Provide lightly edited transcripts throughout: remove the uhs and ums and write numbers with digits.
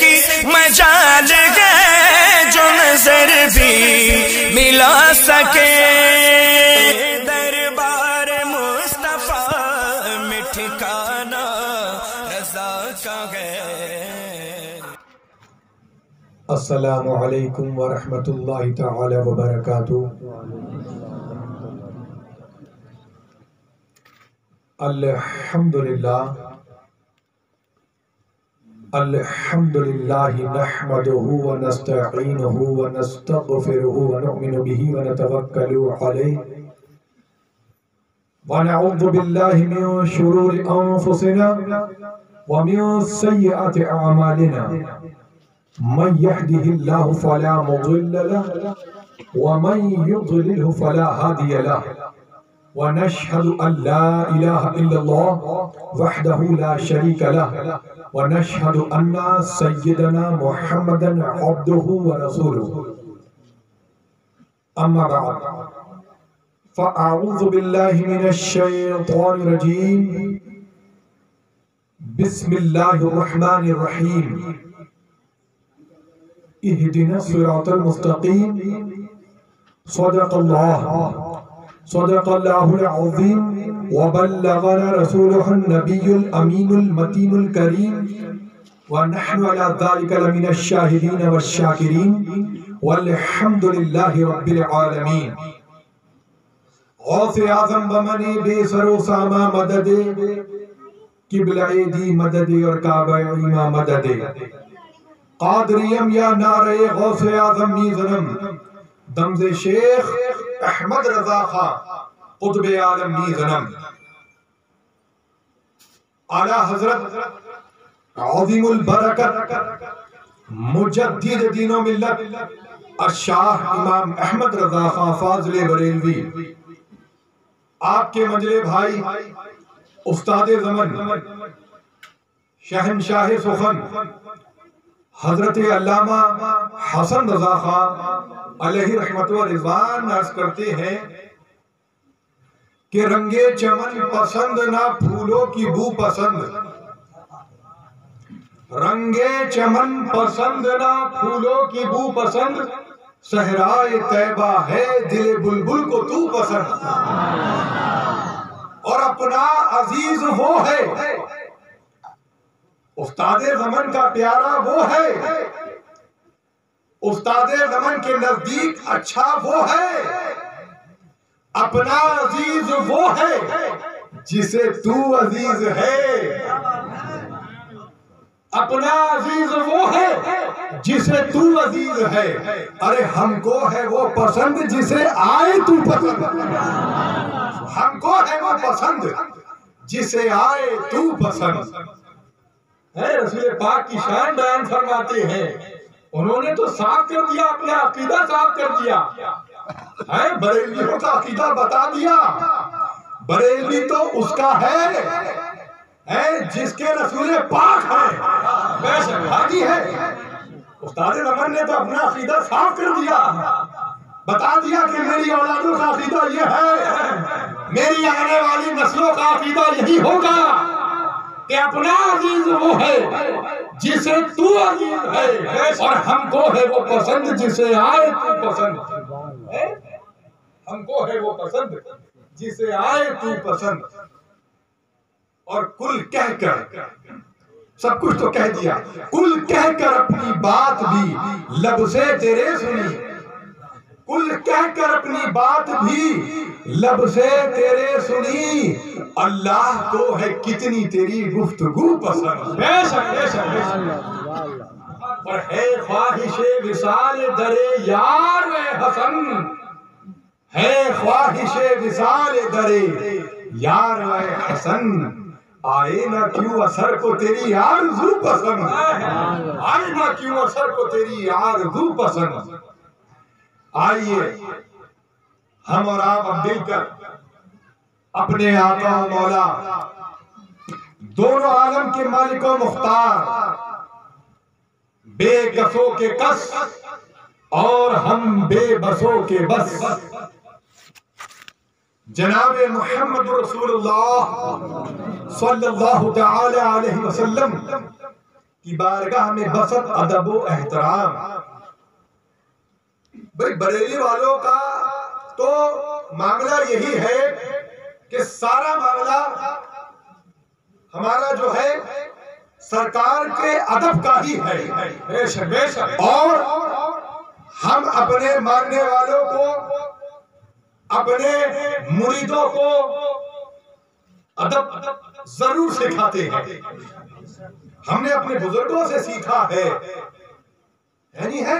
کی مجال ہے جو نظر بھی ملا سکے دربار مصطفیٰ میں ٹھکانا رضا کا ہے۔ السلام علیکم ورحمۃ اللہ تعالی وبرکاتہ۔ الحمدللہ نحمده ونستعینه ونستغفره ونؤمن به ونتوکل علیہ ونعوذ باللہ من شرور انفسنا ومن سیئات اعمالنا من يهده الله فلا مضل له ومن يضلله فلا هادي له ونشهد أن لا إله إلا الله وحده لا شريك له ونشهد أن سيدنا محمدا عبده ورسوله أما بعد فأعوذ بالله من الشيطان الرجيم بسم الله الرحمن الرحيم اهدنا الصراط المستقيم صدق الله العظيم وبلغنا رسوله النبي الأمين المتين الكريم ونحن على ذلك لمن الشاهدين والشاكرين والحمد لله رب العالمين۔ غوث اعظم بمنی بے سر و ساما مدد قبلہ دی مدد اور کعبہ ایمہ مدد قادریم یا نعرہ غوث اعظم میزنم دمز شیخ احمد رضا خان قطب عالم میزنم اعلیٰ حضرت عظیم البرکت مجدد دین و ملت الشاہ امام احمد رضا خان فاضل بریلوی، آپ کے منجلے بھائی استاد زمن شہنشاہ سخن حضرت علامہ حسن رضا خان علیہ رحمت و رضوان عرض کرتے ہیں کہ رنگے چمن پسند نہ پھولوں کی بو پسند، رنگے چمن پسند نہ پھولوں کی بو پسند، صحرائے طیبہ ہے دل بلبل کو تو پسند، اور اپنا عزیز وہ ہے استاد زمن کا پیارا وہ ہے، استاد زمن کے نزدیک اچھا وہ ہے، اپنا عزیز وہ ہے جسے تو عزیز ہے، اپنا عزیز وہ ہے جسے تو عزیز ہے، ارے ہم کو ہے وہ پسند جسے آئے تو پسند، ہم کو ہے وہ پسند جسے آئے تو پسند۔ رسول پاک کی شان بیان فرماتے ہیں، انہوں نے تو صاف کر دیا، اپنا عقیدہ صاف کر دیا، بریلویوں کا عقیدہ بتا دیا۔ بریلوی تو اس کا ہے جس کے رسول پاک ہے، بے شک ہادی ہے۔ استاد زمن نے تو اپنا عقیدہ صاف کر دیا، بتا دیا کہ میری اولادوں کا عقیدہ یہ ہے، میری آنے والی نسلوں کا عقیدہ یہی ہوگا کہ اپنا عزیز وہ ہے جسے تو عزیز ہے، اور ہم کو ہے وہ پسند جسے آئے تو پسند، ہم کو ہے وہ پسند جسے آئے تو پسند۔ اور کل کہہ کر سب کچھ تو کہہ دیا، کل کہہ کر اپنی بات بھی لب سے تیرے سنی، کل کہہ کر اپنی بات بھی لب سے تیرے سنی، اللہ کو ہے کتنی تیری گفتگو پسند، بے شک بے شک بے شک، اور ہے خواہش وصال در یار حسن، ہے خواہش وصال در یار حسن، آئے نہ کیوں اثر کو تیری آرزو پسند، آئے نہ کیوں اثر کو تیری آرزو پسند۔ آئیے ہم اور آپ اب مل کر اپنے آقا و مولا دونوں عالم کے مالک و مختار، بے کسوں کے کس اور ہم بے بسوں کے بس، جناب محمد رسول اللہ صلی اللہ تعالی علیہ وسلم کی بارگاہ میں بسط ادب و احترام. بھئی بریلی والوں کا تو معاملہ یہی ہے کہ سارا معاملہ ہمارا جو ہے سرکار کے ادب کا ہی ہے. اور ہم اپنے ماننے والوں کو، اپنے مریدوں کو ادب ضرور سکھاتے ہیں. ہم نے اپنے بزرگوں سے سیکھا ہے. نہیں ہے؟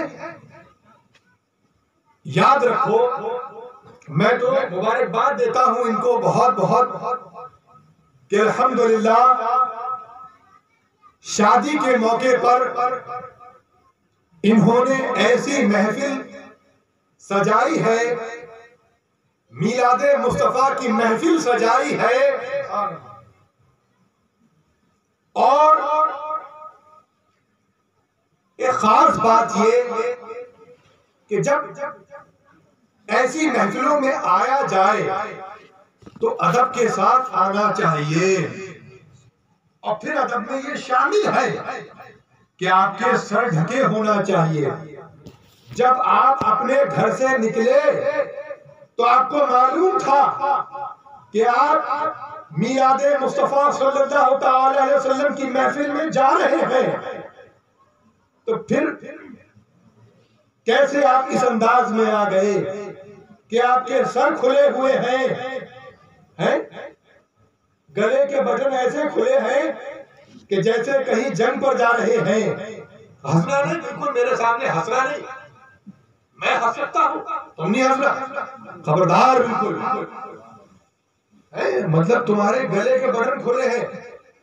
یاد رکھو، میں تو مبارکباد دیتا ہوں ان کو بہت بہت کہ الحمدللہ شادی کے موقع پر انہوں نے ایسی محفل سجائی ہے، میلاد مصطفیٰ کی محفل سجائی ہے. اور ایک خاص بات یہ کہ جب ایسی محفلوں میں آیا جائے تو ادب کے ساتھ آنا چاہیے. اور پھر ادب میں یہ شامل ہے کہ آپ کے سر ڈھکے ہونا چاہیے. جب آپ اپنے گھر سے نکلے تو آپ کو معلوم تھا کہ آپ میلاد مصطفیٰ صلی اللہ تعالی علیہ وسلم کی محفل میں جا رہے ہیں. تو پھر کیسے آپ اس انداز میں آ گئے کہ آپ کے سر کھلے ہوئے ہیں، گلے کے بٹن ایسے کھلے ہیں کہ جیسے کہیں جنگ پر جا رہے ہیں. ہنسنا نہیں، بالکل میرے سامنے ہنسنا نہیں. میں ہنس سکتا ہوں، تم نہیں ہنسنا، خبردار. بالکل مطلب تمہارے گلے کے بٹن کھلے ہیں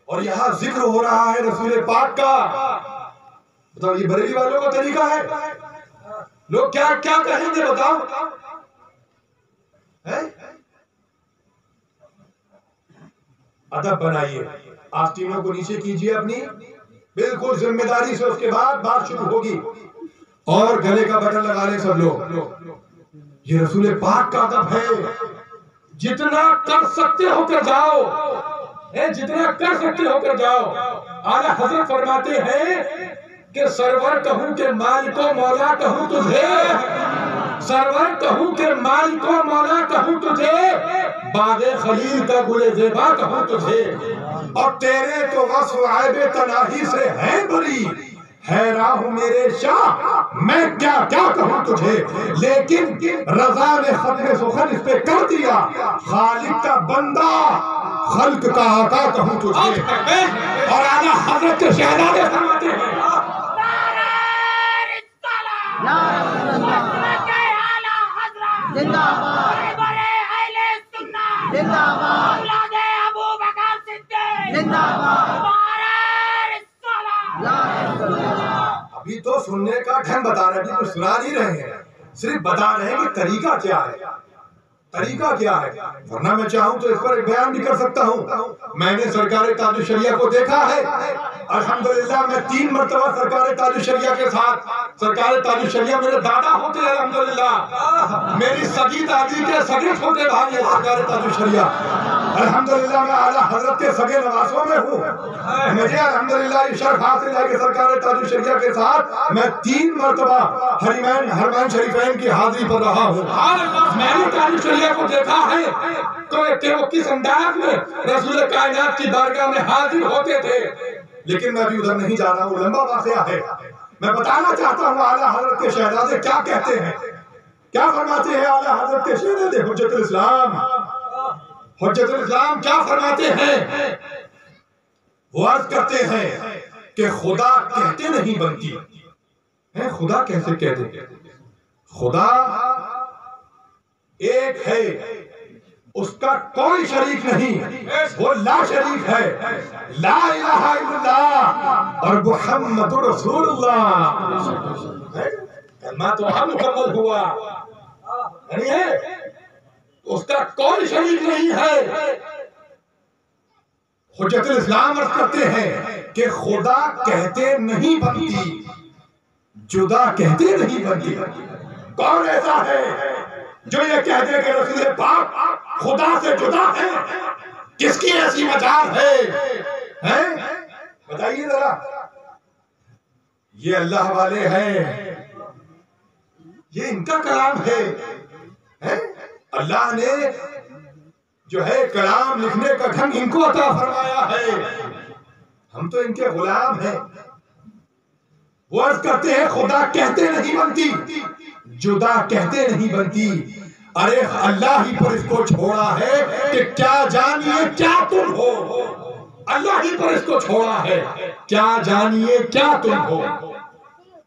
اور یہاں ذکر ہو رہا ہے رسول پاک کا. بتاؤ یہ بریلی والوں کا طریقہ ہے؟ لوگ کیا کیا کہیں گے بتاؤ؟ ادب بنائیے. آستینوں کو نیچے کیجئے اپنی، بالکل ذمہ داری سے. اس کے بعد بات شروع ہوگی اور گلے کا بٹن لگا لیں سب لوگ. یہ رسول پاک کا ادب ہے. جتنا کر سکتے ہو کر جاؤ، جتنا کر سکتے ہو کر جاؤ. اعلیٰ حضرت فرماتے ہیں کہ سرور کہوں کہ مالک و مولا کہوں تجھے، سرور کہوں کہ مالک و مولا کہوں تجھے، باغ خلیل کا گل زیبا کہوں تجھے. اور تیرے تو وصف عیب تناہی سے ہے بری، حیران ہوں میرے شاہ میں کیا کیا کہوں تجھے. لیکن رضا نے ختم سخن اس پہ کر دیا، خالق کا بندہ خلق کا آقا کہوں تجھے. اور اعلیٰ حضرت کے شہزادے فرماتے ہیں زندہ باد، زندہ باد، ابو بکر صدیق زندہ باد. ابھی تو سننے کا ڈھنگ بتا رہے ہیں، ابھی تو سنا نہیں رہے ہیں، صرف بتا رہے ہیں کہ طریقہ کیا ہے. طریقہ کیا ہے؟ ورنہ میں چاہوں تو اس پر ایک بیان بھی کر سکتا ہوں. میں نے سرکار تاج الشریعہ کو دیکھا ہے. الحمدللہ میں 3 مرتبہ سرکار تاج الشریعہ کے ساتھ، سرکار تاج الشریعہ میرے دادا ہوتے ہیں الحمدللہ، میری سگی دادی کے سگے چھوٹے بھائی ہیں سرکار تاج الشریعہ. الحمدللہ میں اعلیٰ حضرت کے سگے نواسوں میں ہوں. مجھے الحمدللہ یہ شرف حاصل ہے کہ سرکار تاج الشریعہ کے ساتھ میں 3 مرتبہ حرمین شریفین کی حاضری پر رہا ہوں. میں نے تاج الشریعہ کو دیکھا ہے کہ وہ کس انداز میں رسول کائنات کی بارگاہ میں حاضر ہوتے تھے. لیکن میں ابھی ادھر نہیں جا رہا ہوں، لمبا واقعہ ہے. میں بتانا چاہتا ہوں اعلیٰ حضرت کے شہزادے کیا کہتے ہیں، کیا فرماتے ہیں اعلیٰ حضرت کے شہزادے حجت الاسلام. حجت الاسلام کیا فرماتے ہیں؟ وہ عرض کرتے ہیں کہ خدا کہتے نہیں بنتی. خدا کیسے کہتے؟ خدا ایک ہے، اس کا کوئی شریک نہیں، وہ لا شریک ہے. لا الہ الا اللہ اور محمد رسول اللہ. کلمہ تو ہم مکمل ہوا، اس کا کوئی شریک نہیں ہے. حجت الاسلام عرض کرتے ہیں کہ خدا کہتے نہیں بنتی، جدا کہتے نہیں بنتی. کون ایسا ہے جو یہ کہتے ہیں کہ رسول پاک خدا سے جدا ہے؟ کس کی ایسی مجال ہے؟ بتائیے ذرا. یہ اللہ والے ہیں، یہ ان کا کلام ہے۔ اللہ نے جو ہے کلام لکھنے کا ڈھنگ ان کو عطا فرمایا ہے، ہم تو ان کے غلام ہیں۔ وہ عرض کرتے ہیں خدا کہتے نہیں بنتی، جدا کہتے نہیں بنتی، ارے اللہ ہی پر اس کو چھوڑا ہے کہ کیا جانیے کیا تم ہو، اللہ ہی پر اس کو چھوڑا ہے کیا جانیے کیا تم ہو۔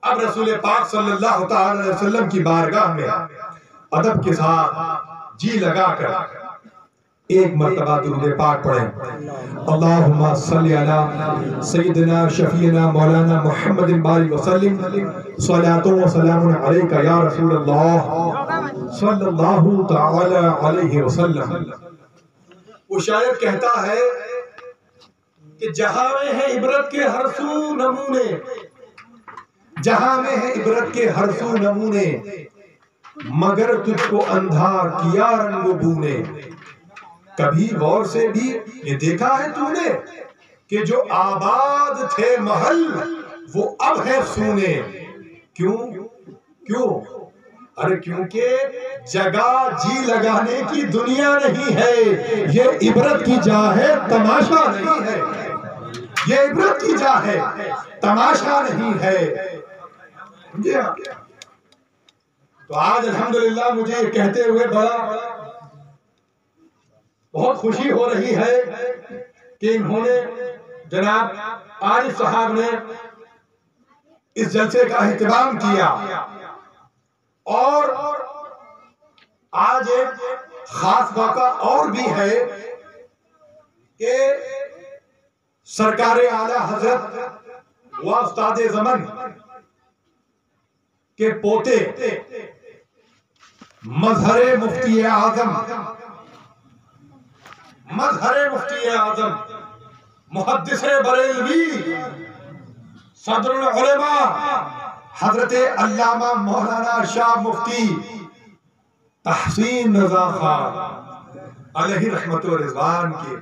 اب رسول پاک صلی اللہ تعالی علیہ وسلم کی بارگاہ میں ادب کے ساتھ جی لگا کر ایک مرتبہ درود پاک پڑھیں۔ اللہم صلی علی سیدنا شفیعنا مولانا محمد بارک وسلم، صلاۃ و سلام علیک یا رسول اللہ صلی اللہ تعالی علیہ وسلم۔ وہ شاعر کہتا ہے کہ جہاں میں ہے عبرت کے ہر سو نمونے، جہاں میں ہے عبرت کے ہر سو نمونے، مگر تجھ کو اندھا کیا رنگ و بو نے۔ کبھی غور سے بھی یہ دیکھا ہے تو نے کہ جو آباد تھے محل وہ اب ہے سونے۔ کیوں؟ ارے کیونکہ جگہ جی لگانے کی دنیا نہیں ہے، یہ عبرت کی جا ہے تماشا نہیں ہے، یہ عبرت کی جا ہے تماشا نہیں ہے۔ تو آج الحمدللہ مجھے یہ کہتے ہوئے بہت خوشی ہو رہی ہے کہ انہوں نے جناب عارف صاحب نے اس جلسے کا اہتمام کیا، اور آج ایک خاص موقع اور بھی ہے کہ سرکار اعلی حضرت و استاد زمن کے پوتے مظہر مفتی اعظم محدث بریلوی صدر العلماء حضرت علامہ مولانا شاہ مفتی تحسین رضا خان علیہ رحمت و رضوان کے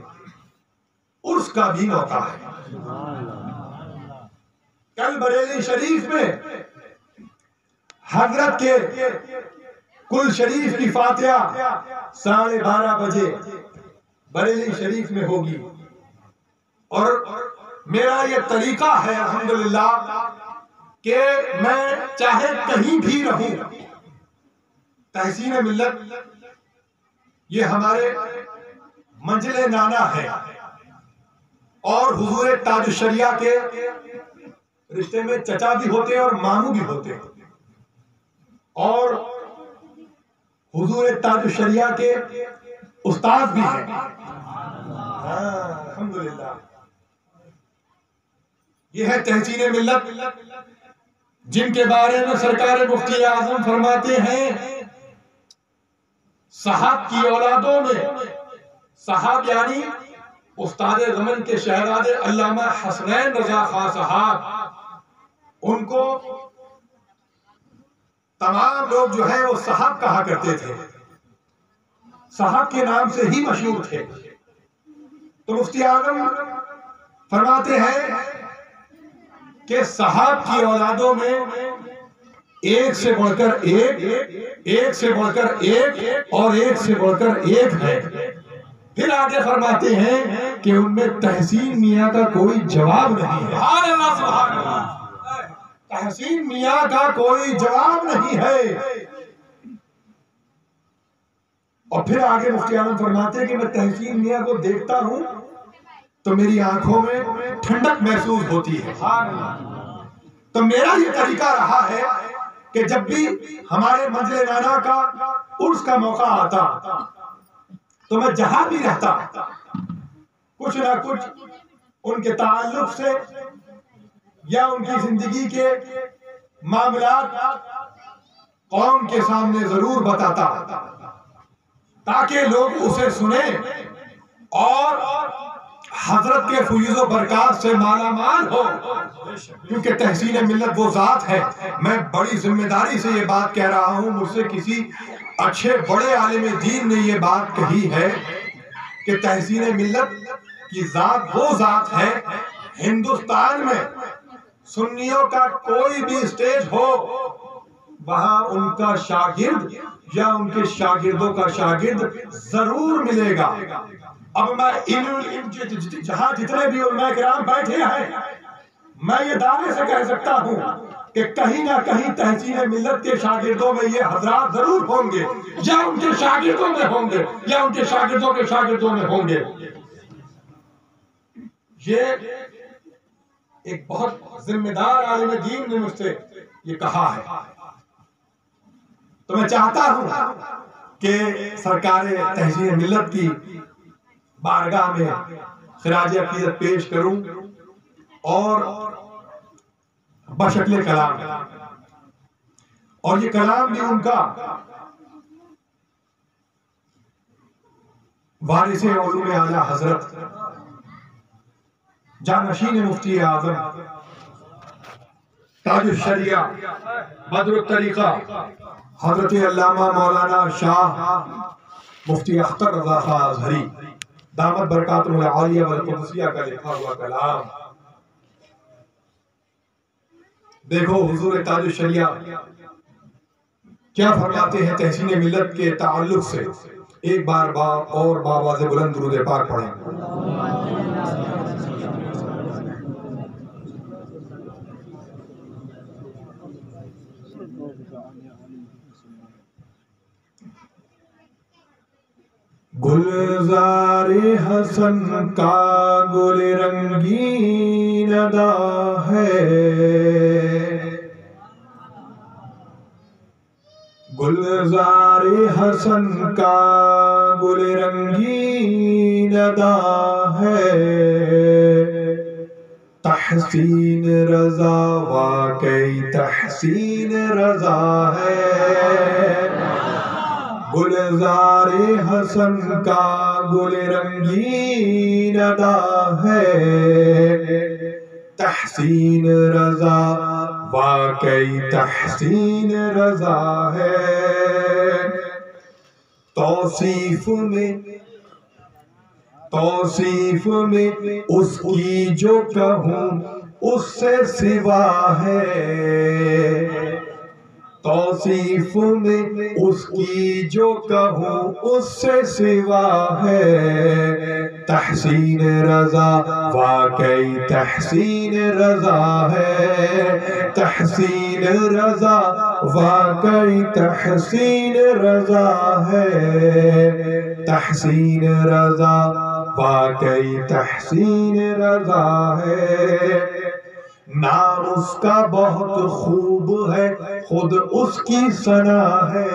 عرس کا بھی موقع ہے۔ کل بریلی شریف میں حضرت کے کل شریف کی فاتحہ 12:30 بجے بریلی شریف میں ہوگی، اور میرا یہ طریقہ ہے الحمدللہ کہ میں چاہے کہیں بھی رہوں، تحسین ملت یہ ہمارے منزل نانا ہے، اور حضور تاج الشریعہ کے رشتے میں چچا بھی ہوتے ہیں اور ماموں بھی ہوتے ہیں، اور حضور تاج الشریعہ کے استاد بھی ہیں۔ الحمدللہ یہ ہے تحسین ملت، جن کے بارے میں سرکار مفتی اعظم فرماتے ہیں صاحب کی اولادوں میں، صاحب یعنی استاد زمن کے شہزادے علامہ حسنین رضا خان صاحب، ان کو تمام لوگ جو ہے وہ صاحب کہا کرتے تھے، صاحب کے نام سے ہی مشہور تھے۔ تو مفتی اعظم فرماتے ہیں کہ صاحب کی اولادوں میں ایک سے بڑھ کر ایک سے بڑھ کر ایک اور ایک سے بڑھ کر ایک ہے۔ پھر آگے فرماتے ہیں کہ ان میں تحسین میاں کا کوئی جواب نہیں ہے۔ سبحان اللہ سبحان اللہ، تحسین میاں کا کوئی جواب نہیں ہے۔ اور پھر آگے مفتی اعظم فرماتے ہیں کہ میں تحسین میاں کو دیکھتا ہوں تو میری آنکھوں میں ٹھنڈک محسوس ہوتی ہے۔ تو میرا یہ طریقہ رہا ہے کہ جب بھی ہمارے منزل نانا کا عرس کا موقع آتا تو میں جہاں بھی رہتا کچھ نہ کچھ ان کے تعلق سے یا ان کی زندگی کے معاملات قوم کے سامنے ضرور بتاتا تاکہ لوگ اسے سنیں اور حضرت کے فیض و برکات سے مالا مال ہو، کیونکہ تحسین ملت وہ ذات ہے۔ میں بڑی ذمہ داری سے یہ بات کہہ رہا ہوں، مجھ سے کسی اچھے بڑے عالم دین نے یہ بات کہی ہے کہ تحسین ملت کی ذات وہ ذات ہے ہندوستان میں سنیوں کا کوئی بھی اسٹیج ہو وہاں ان کا شاگرد یا ان کے شاگردوں کا شاگرد ضرور ملے گا۔ اب میں جہاں جتنے بھی علماء کرام بیٹھے ہیں میں یہ دعوے سے کہہ سکتا ہوں کہ کہیں نہ کہیں تحسین ملت کے شاگردوں میں یہ حضرات ضرور ہوں گے، یا ان کے شاگردوں میں ہوں گے، یا ان کے شاگردوں کے شاگردوں میں ہوں گے۔ یہ ایک بہت ذمہ دار عالم دین نے مجھ سے یہ کہا ہے، تو میں چاہتا ہوں کہ سرکار تحسین ملت کی بارگاہ میں خراج عقیدت پیش کروں اور بشکل کلام، اور یہ کلام بھی ان کا وارث علوم اعلیٰ حضرت جانشین مفتی اعظم تاج الشریعہ بدر الطریقہ حضرت علامہ مولانا شاہ مفتی اختر رضا خان ازہری دامت برکاتہ العالیہ والقدسیہ کا لکھا ہوا کلام۔ دیکھو حضور تاج الشریعہ کیا فرماتے ہیں تحسین ملت کے تعلق سے، ایک بار اور بآواز بلند درود پاک پڑھیں۔ گلزار حسن کا گل رنگین ادا ہے، گلزار حسن کا گل رنگین ادا ہے، تحسین رضا واقعی تحسین رضا ہے، گلزار حسن کا گل رنگین ادا ہے، تحسین رضا واقعی تحسین رضا ہے۔ توصیف میں اس کی جو کہوں اس سے سوا ہے، توصیف میں اس کی جو کہوں اس سے سوا ہے، تحسین رضا واقعی تحسین رضا ہے، تحسین رضا واقعی تحسین رضا ہے، تحسین رضا واقعی تحسین رضا ہے۔ نام اس کا بہت خوب ہے خود اس کی ثنا ہے،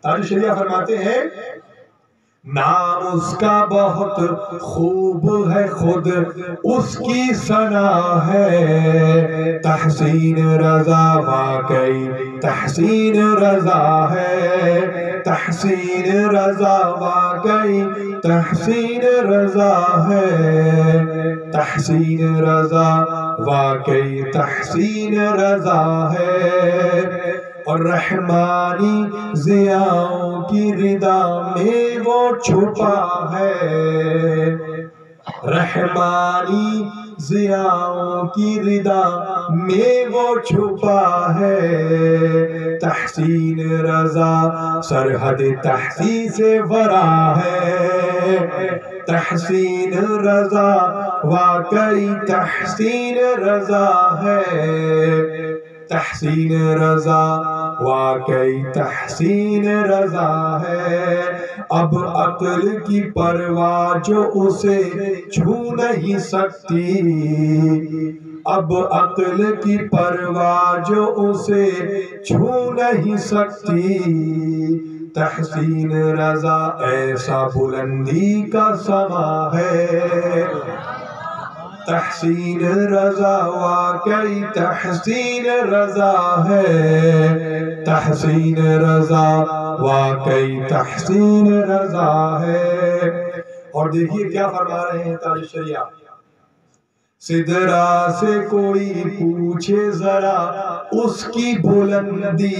تاج الشریعہ فرماتے ہیں نام اس کا بہت خوب ہے خود اس کی ثنا ہے، تحسین رضا واقعی تحسین رضا ہے، تحسین رضا واقعی تحسین رضا ہے، تحسین رضا واقعی تحسین رضا ہے۔ اور رحمانی ضیاؤں کی ردا میں وہ چھپا ہے، رحمانی ضیاؤں کی ردا میں وہ چھپا ہے، تحسین رضا سرحد تحسین سے ورا ہے، تحسین رضا واقعی تحسین رضا ہے، تحسین رضا واقعی تحسین رضا ہے۔ اب عقل کی پرواہ جو اسے چھو نہیں سکتی، اب عقل کی پرواہ جو اسے چھو نہیں سکتی، تحسین رضا ایسا بلندی کا سما ہے، تحسین رضا واقعی تحسین رضا ہے، تحسین رضا واقعی تحسین رضا ہے۔ اور دیکھیے کیا فرما رہے ہیں تاج الشریعہ، سدرا سے کوئی پوچھے ذرا اس کی بلندی،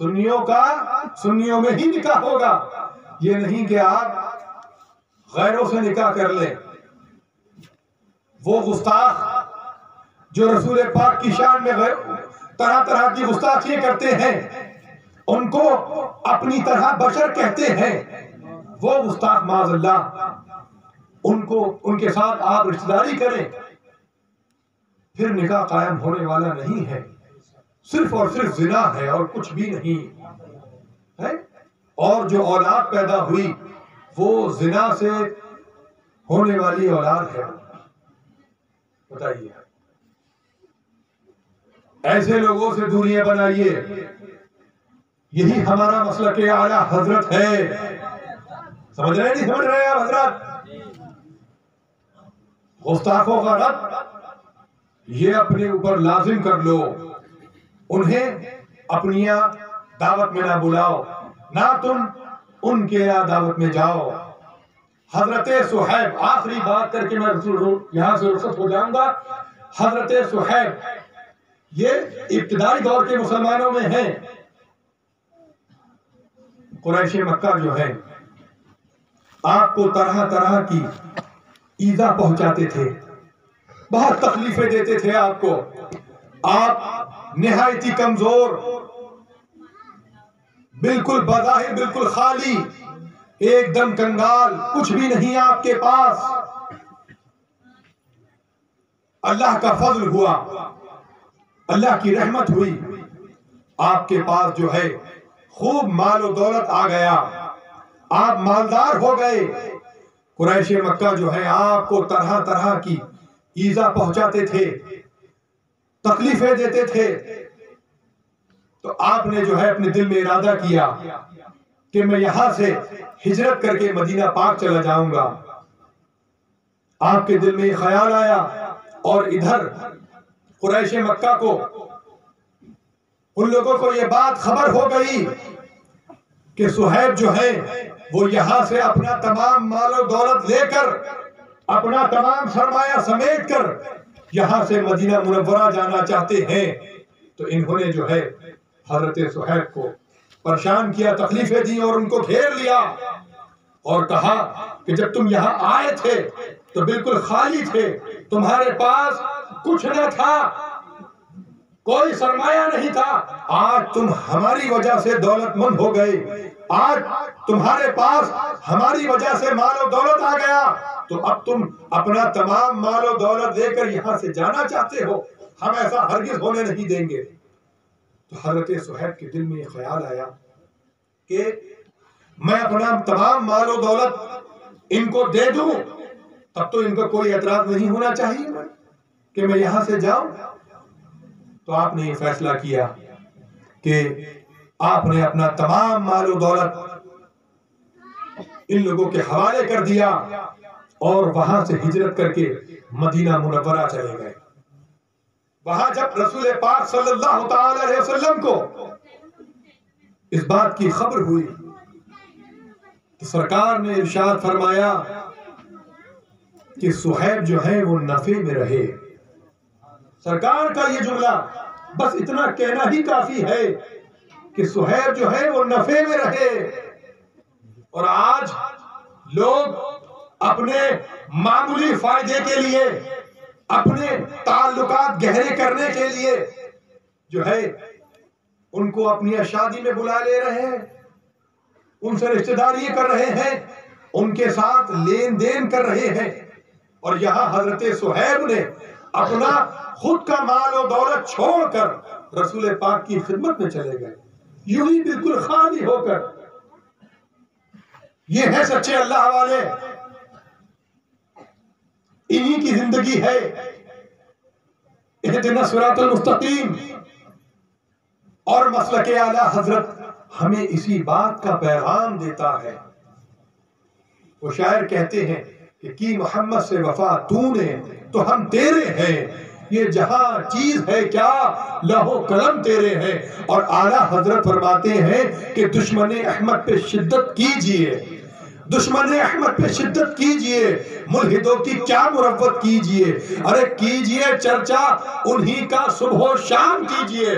سنیوں کا سنیوں میں ہی نکاح ہوگا. یہ نہیں کہ آپ غیروں سے نکاح کر لیں. وہ گستاخ جو رسول پاک کی شان میں طرح طرح کی گستاخیاں کرتے ہیں، ان کو اپنی طرح بشر کہتے ہیں، وہ گستاخ معاذ اللہ، ان کے ساتھ آپ رشتہ داری کریں، پھر نکاح قائم ہونے والا نہیں ہے. صرف اور صرف زنا ہے اور کچھ بھی نہیں ہے. اور جو اولاد پیدا ہوئی وہ زنا سے ہونے والی اولاد ہے. بتائیے، ایسے لوگوں سے دوریاں بنائیے. یہی ہمارا مسلک اعلیٰ حضرت ہے. سمجھ رہے نہیں سمجھ رہے آپ حضرات؟ گستاخوں کا رد یہ اپنے اوپر لازم کر لو. انہیں اپنی دعوت میں نہ بلاؤ، نہ تم ان کے دعوت میں جاؤ. حضرت صہیب، آخری بات کر کے میں یہاں سے رخصت ہو جاؤں گا. حضرت صہیب یہ ابتدائی دور کے مسلمانوں میں ہیں. قریش مکہ جو ہے آپ کو طرح طرح کی ایذا پہنچاتے تھے، بہت تکلیفیں دیتے تھے آپ کو. آپ نہایتی کمزور، بالکل بظاہر بالکل خالی، ایک دم کنگال، کچھ بھی نہیں آپ کے پاس. اللہ کا فضل ہوا، اللہ کی رحمت ہوئی، آپ کے پاس جو ہے خوب مال و دولت آ گیا، آپ مالدار ہو گئے. قریش مکہ جو ہے آپ کو طرح طرح کی ایذا پہنچاتے تھے، تکلیفیں دیتے تھے. تو آپ نے جو ہے اپنے دل میں ارادہ کیا کہ میں یہاں سے ہجرت کر کے مدینہ پاک چلا جاؤں گا. آپ کے دل میں یہ خیال آیا، اور ادھر قریش مکہ کو، ان لوگوں کو یہ بات خبر ہو گئی کہ صہیب جو ہے وہ یہاں سے اپنا تمام مال و دولت لے کر، اپنا تمام سرمایہ سمیٹ کر یہاں سے مدینہ منورہ جانا چاہتے ہیں. تو انہوں نے جو ہے حضرت صہیب کو پریشان کیا، تکلیفیں دی اور ان کو گھیر لیا اور کہا کہ جب تم یہاں آئے تھے تو بالکل خالی تھے، تمہارے پاس کچھ نہ تھا، کوئی سرمایہ نہیں تھا. آج تم ہماری وجہ سے دولت مند ہو گئے، آج تمہارے پاس ہماری وجہ سے مال و دولت آ گیا، تو اب تم اپنا تمام مال و دولت لے کر یہاں سے جانا چاہتے ہو، ہم ایسا ہرگز ہونے نہیں دیں گے. تو حضرت صہیب کے دل میں یہ خیال آیا کہ میں اپنا تمام مال و دولت ان کو دے دوں، تب تو ان کا کوئی اعتراض نہیں ہونا چاہیے کہ میں یہاں سے جاؤں. تو آپ نے یہ فیصلہ کیا کہ آپ نے اپنا تمام مال و دولت ان لوگوں کے حوالے کر دیا اور وہاں سے ہجرت کر کے مدینہ منورہ چلے گئے. وہاں جب رسول پاک صلی اللہ تعالی علیہ وسلم کو اس بات کی خبر ہوئی تو سرکار نے ارشاد فرمایا کہ صہیب جو ہے وہ نفع میں رہے. سرکار کا یہ جملہ بس اتنا کہنا ہی کافی ہے کہ صہیب جو ہے وہ نفع میں رہے. اور آج لوگ اپنے معمولی فائدے کے لیے، اپنے تعلقات گہرے کرنے کے لیے جو ہے ان کو اپنی شادی میں بلا لے رہے ہیں، ان سے رشتہ داری کر رہے ہیں، ان کے ساتھ لین دین کر رہے ہیں. اور یہاں حضرت صہیب نے اپنا خود کا مال و دولت چھوڑ کر رسول پاک کی خدمت میں چلے گئے، یوں ہی بالکل خالی ہو کر. یہ ہے سچے اللہ والے، انہی کی زندگی ہے. اہدنا الصراط المستقیم. اور مسلک اعلیٰ حضرت ہمیں اسی بات کا پیغام دیتا ہے. وہ شاعر کہتے ہیں کہ کی محمد سے وفا تو نے تو ہم تیرے ہیں، یہ جہاں چیز ہے کیا لوح قلم تیرے ہیں. اور اعلیٰ حضرت فرماتے ہیں کہ دشمن احمد پہ شدت کیجئے، دشمن احمد پہ شدت کیجئے، ملحدوں کی کیا مروت کیجئے، ارے کیجئے چرچا انہی کا صبح و شام کیجئے،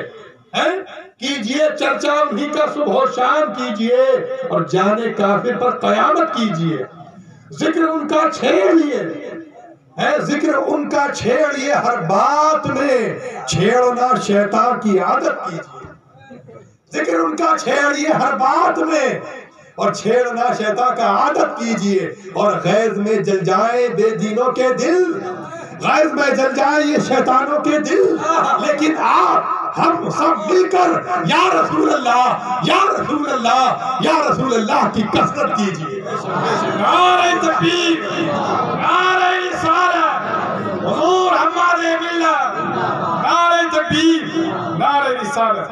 کیجئے چرچا انہی کا صبح و شام کیجئے، اور جانے کافر پر قیامت کیجئے، ذکر ان کا چھیڑیے، ذکر ان کا چھیڑیے، ہر بات میں چھیڑنا شیطان کی عادت کیجئے، ذکر ان کا چھیڑیے ہر بات میں اور چھیڑنا شیطان کا عادت کیجئے، اور غیظ میں جل جائے بے دینوں کے دل، غیظ میں جل جائے یہ شیطانوں کے دل، لیکن آپ ہم سب مل کر یا رسول اللہ یا رسول اللہ یا رسول اللہ کی کثرت کیجئے۔ نعرہ تکبیر، نعرہ رسالت، حضور حماد ملت، نعرہ تکبیر، نعرہ رسالت۔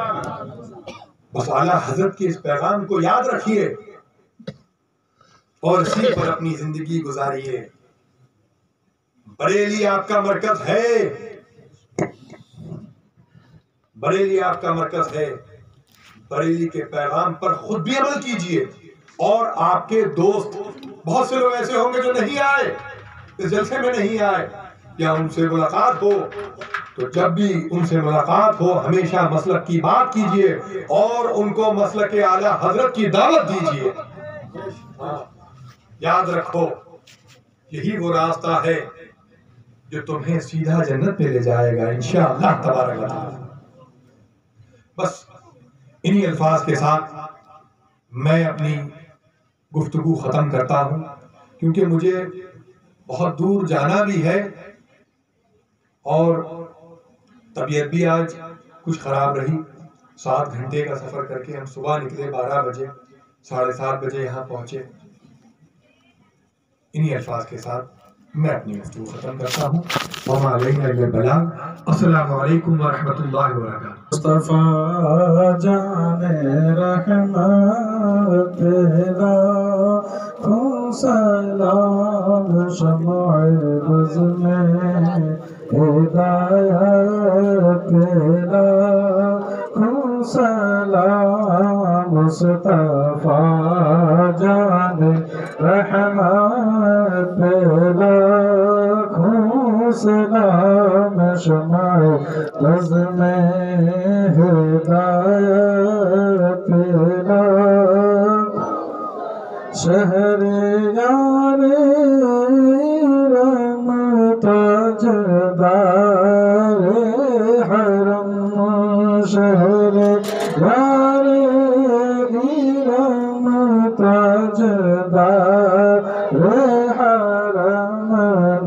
بس اعلیٰ حضرت کے اس پیغام کو یاد رکھیے اور اسی پر اپنی زندگی گزاریے۔ بریلی آپ کا مرکز ہے، بریلی آپ کا مرکز ہے، بریلی کے پیغام پر خود بھی عمل کیجئے، اور آپ کے دوست بہت سے لوگ ایسے ہوں گے جو نہیں آئے، اس جلسے میں نہیں آئے یا ان سے ملاقات ہو، تو جب بھی ان سے ملاقات ہو ہمیشہ مسلک کی بات کیجئے اور ان کو مسلک اعلیٰ حضرت کی دعوت دیجئے۔ یاد رکھو یہی وہ راستہ ہے جو تمہیں سیدھا جنت میں لے جائے گا انشاءاللہ تبارک و تعالی۔ بس انہی الفاظ کے ساتھ میں اپنی گفتگو ختم کرتا ہوں، کیونکہ مجھے بہت دور جانا بھی ہے اور طبیعت بھی آج کچھ خراب رہی۔ 7 گھنٹے کا سفر کر کے ہم صبح نکلے، 12 بجے، 7:30 بجے یہاں پہنچے۔ انہی الفاظ کے ساتھ میں اپنی گفتگو ختم کرتا ہوں۔ وما علینا الا البلاغ۔ السلام علیکم ورحمۃ اللہ وبرکاتہ۔ مصطفیٰ جان رحمت تیرا کو سلام، شمع بز میں ہدایت تیرا کو سلام، مصطفیٰ جان رحمت تیرا کو سلام، شمع بز میں ہدایت تیرا، شہر یار رحمت تاجدار حرم، شہر یار رحمت تاجدار حرم،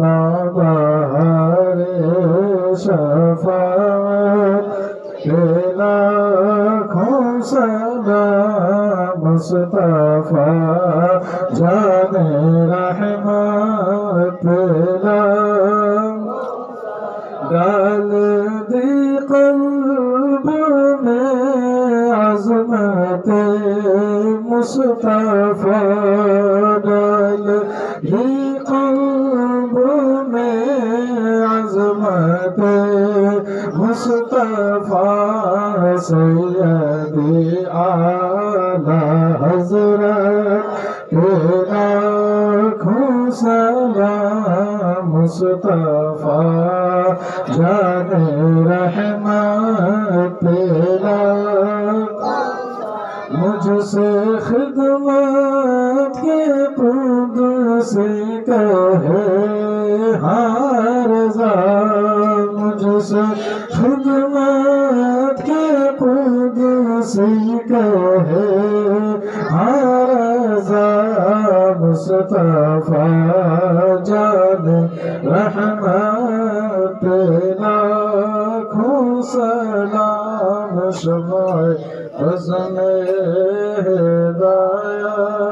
نابہار شفاعت کے لاکھوں سلام، مصطفیٰ جان رحمت تیرا، ڈال دی قلب میں عظمت مصطفیٰ، ڈال دی قلب میں عظمت مصطفیٰ، سیدی اعلیٰ حضرت کے لاکھوں سلام، مصطفیٰ جان رحمت تیرا، مجھ سے خدمت کے قدس کہے ہاں رضا، مجھ سے خدمت کے قدس کہے ہاں رضا، مصطفیٰ جان رحمت تیرا کو سلام، شمع بز میں ہدایت